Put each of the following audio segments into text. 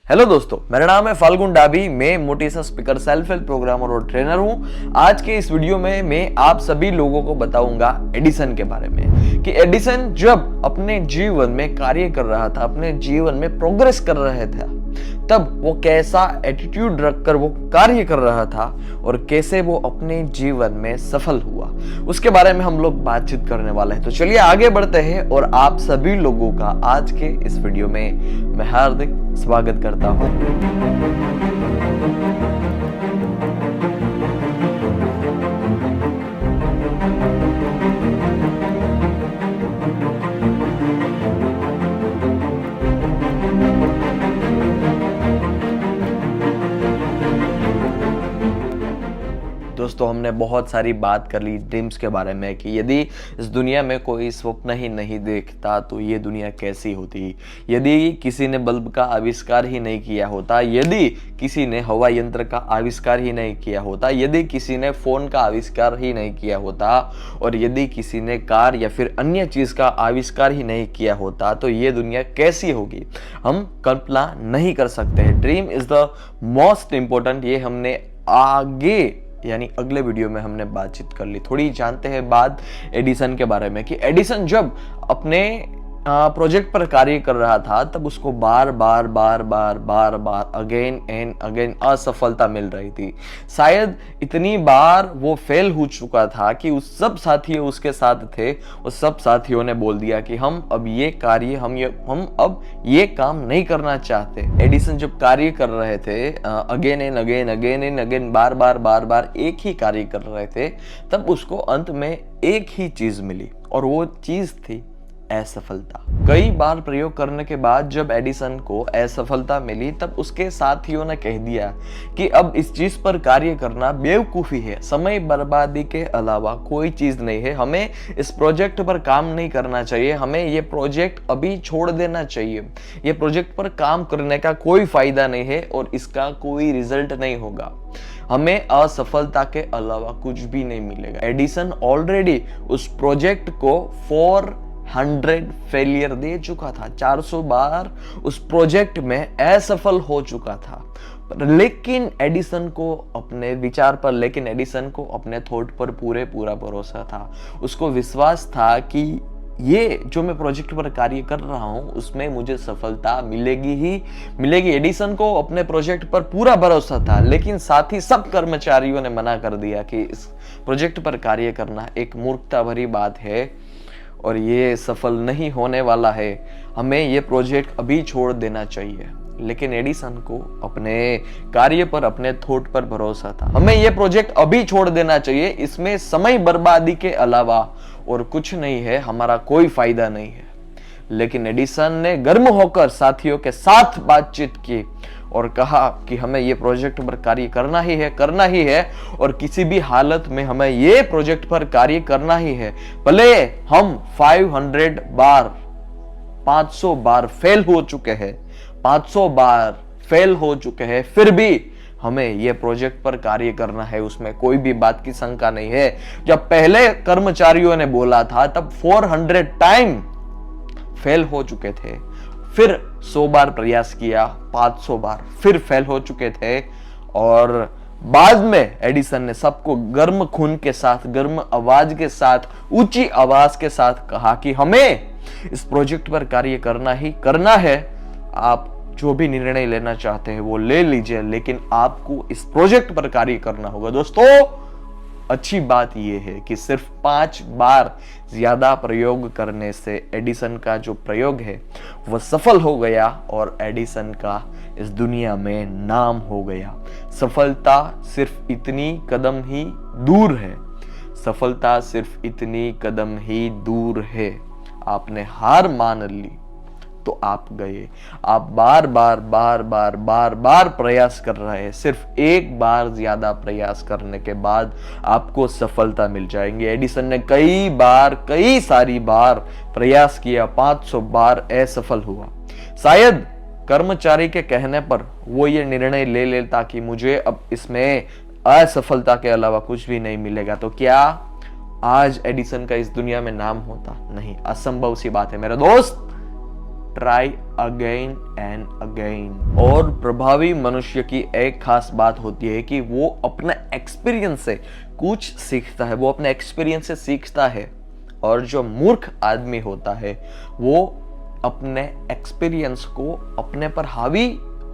Hello दोस्तों, मेरा नाम है फाल्गुन डाबी। मैं motivational speaker, self help programmer और ट्रेनर हूं। आज के इस वीडियो में मैं आप सभी लोगों को बताऊंगा एडिसन के बारे में कि एडिसन जब अपने जीवन में कार्य कर रहा था, अपने जीवन में प्रोग्रेस कर रहा था, तब वो कैसा एटीट्यूड रखकर वो कार्य कर रहा था और कैसे वो अपने जीवन में सफल हुआ, उसके बारे में हम लोग बातचीत करने वाले हैं। तो चलिए आगे बढ़ते हैं और आप सभी लोगों का आज के इस वीडियो में मैं हार्दिक स्वागत करता हूं। दोस्तों, हमने बहुत सारी बात कर ली ड्रीम्स के बारे में कि यदि इस दुनिया में कोई स्वप्न ही नहीं देखता तो ये दुनिया कैसी होती, यदि किसी ने बल्ब का आविष्कार ही नहीं किया होता, यदि किसी ने हवा यंत्र का आविष्कार ही नहीं किया होता, यदि किसी ने फोन का आविष्कार ही नहीं किया होता और यदि किसी ने कार या फिर अन्य चीज का आविष्कार ही नहीं किया होता तो ये दुनिया कैसी होगी, हम कल्पना नहीं कर सकते। Dream is the most important. ये हमने आगे यानी अगले वीडियो में हमने बातचीत कर ली। थोड़ी जानते हैं बात एडिसन के बारे में कि एडिसन जब अपने प्रोजेक्ट पर कार्य कर रहा था तब उसको बार बार अगेन एंड अगेन असफलता मिल रही थी। शायद इतनी बार वो फेल हो चुका था कि उस सब साथियों उसके साथ थे, उस सब साथियों ने बोल दिया कि हम अब ये कार्य हम अब ये काम नहीं करना चाहते। एडिसन जब कार्य कर रहे थे अगेन एंड अगेन बार एक ही कार्य कर रहे थे, तब उसको अंत में एक ही चीज मिली और वो चीज थी असफलता। कई बार प्रयोग करने के बाद जब एडिसन को असफलता मिली तब उसके साथियों ने कह दिया कि अब इस चीज पर कार्य करना बेवकूफी है, समय बर्बादी के अलावा कोई चीज नहीं है, हमें इस प्रोजेक्ट पर काम नहीं करना चाहिए, हमें ये प्रोजेक्ट अभी छोड़ देना चाहिए, ये प्रोजेक्ट पर काम करने का कोई फायदा नहीं है और इसका कोई रिजल्ट नहीं होगा, हमें असफलता के अलावा कुछ भी नहीं मिलेगा। एडिसन ऑलरेडी उस प्रोजेक्ट को 400 फेलियर दे चुका था, 400 बार उस प्रोजेक्ट में असफल हो चुका था, लेकिन एडिसन को अपने विचार पर, लेकिन एडिसन को अपने थॉट पर पूरा भरोसा था। उसको विश्वास था कि ये जो मैं प्रोजेक्ट पर कार्य कर रहा हूं उसमें मुझे सफलता मिलेगी ही मिलेगी। एडिसन को अपने प्रोजेक्ट पर पूरा भरोसा था, लेकिन साथ ही सब कर्मचारियों ने मना कर दिया कि इस प्रोजेक्ट पर कार्य करना एक मूर्खता भरी बात है और ये सफल नहीं होने वाला है, हमें ये प्रोजेक्ट अभी छोड़ देना चाहिए। लेकिन एडिसन को अपने कार्य पर, अपने थॉट पर भरोसा था। हमें ये प्रोजेक्ट अभी छोड़ देना चाहिए, इसमें समय बर्बादी के अलावा और कुछ नहीं है, हमारा कोई फायदा नहीं है। लेकिन एडिसन ने गर्म होकर साथियों के साथ बातचीत की और कहा कि हमें ये प्रोजेक्ट पर कार्य करना ही है और किसी भी हालत में हमें ये प्रोजेक्ट पर कार्य करना ही है। भले हम 500 बार 500 बार फेल हो चुके हैं, 500 बार फेल हो चुके हैं, फिर भी हमें यह प्रोजेक्ट पर कार्य करना है, उसमें कोई भी बात की शंका नहीं है। जब पहले कर्मचारियों ने बोला था तब 400 टाइम फेल हो चुके थे, फिर 100 बार प्रयास किया, 500 बार फिर फेल हो चुके थे और बाद में एडिसन ने सबको गर्म खून के साथ, गर्म आवाज के साथ, ऊंची आवाज के साथ कहा कि हमें इस प्रोजेक्ट पर कार्य करना है। आप जो भी निर्णय लेना चाहते हैं वो ले लीजिए, लेकिन आपको इस प्रोजेक्ट पर कार्य करना होगा। दोस्तों, अच्छी बात यह है कि सिर्फ 5 बार ज्यादा प्रयोग करने से एडिसन का जो प्रयोग है वह सफल हो गया और एडिसन का इस दुनिया में नाम हो गया। सफलता सिर्फ इतनी कदम ही दूर है, सफलता सिर्फ इतनी कदम ही दूर है। आपने हार मान ली तो आप गए, आप बार प्रयास कर रहे हैं, सिर्फ एक बार ज्यादा प्रयास करने के बाद आपको सफलता मिल जाएंगे। एडिसन ने कई सारी बार प्रयास किया, 500 बार असफल हुआ। शायद कर्मचारी के कहने पर वो ये निर्णय ले लेता कि मुझे अब इसमें असफलता के अलावा कुछ भी नहीं मिलेगा, तो क्या आज एडिसन का इस दुनिया में नाम होता? नहीं, असंभव सी बात है मेरे दोस्त। Try again and again. और प्रभावी मनुष्य की एक खास बात होती है कि वो अपने एक्सपीरियंस से कुछ सीखता है, वो अपने एक्सपीरियंस से सीखता है। और जो मूर्ख आदमी होता है वो अपने एक्सपीरियंस को अपने पर हावी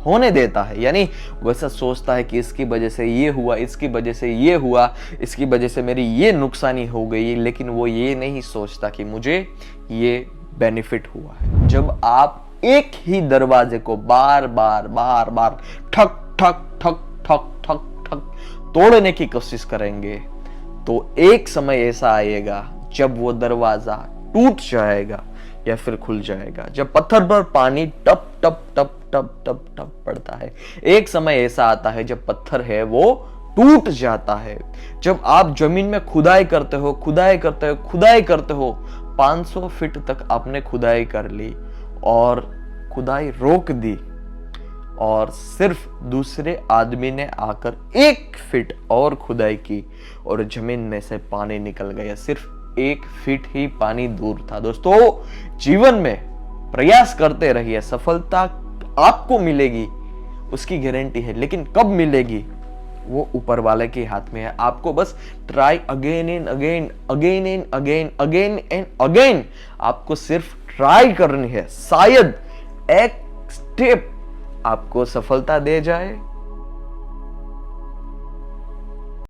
होने देता है, यानी वैसा सोचता है कि इसकी वजह से ये हुआ, इसकी वजह से ये हुआ, इसकी वजह से मेरी ये नुकसानी हो गई, लेकिन वो ये नहीं सोचता कि मुझे ये बेनिफिट हुआ है। जब आप एक ही दरवाजे को बार बार बार बार ठक ठक ठक ठक ठक ठक तोड़ने की कोशिश करेंगे तो एक समय ऐसा आएगा जब वो दरवाजा टूट जाएगा या फिर खुल जाएगा। जब पत्थर पर पानी टप टप टप टप टप टप पड़ता है, एक समय ऐसा आता है जब पत्थर है वो टूट जाता है। जब आप जमीन में खुदाई करते हो, खुदाई करते हो, खुदाई करते हो, 500 फीट तक आपने खुदाई कर ली और खुदाई रोक दी और सिर्फ दूसरे आदमी ने आकर 1 फीट और खुदाई की और जमीन में से पानी निकल गया। सिर्फ 1 फीट ही पानी दूर था। दोस्तों, जीवन में प्रयास करते रहिए, सफलता आपको मिलेगी, उसकी गारंटी है, लेकिन कब मिलेगी वो ऊपर वाले के हाथ में है। आपको बस try again and again, again and again, again and again, आपको सिर्फ ट्राई करनी है। शायद एक स्टेप आपको सफलता दे जाए,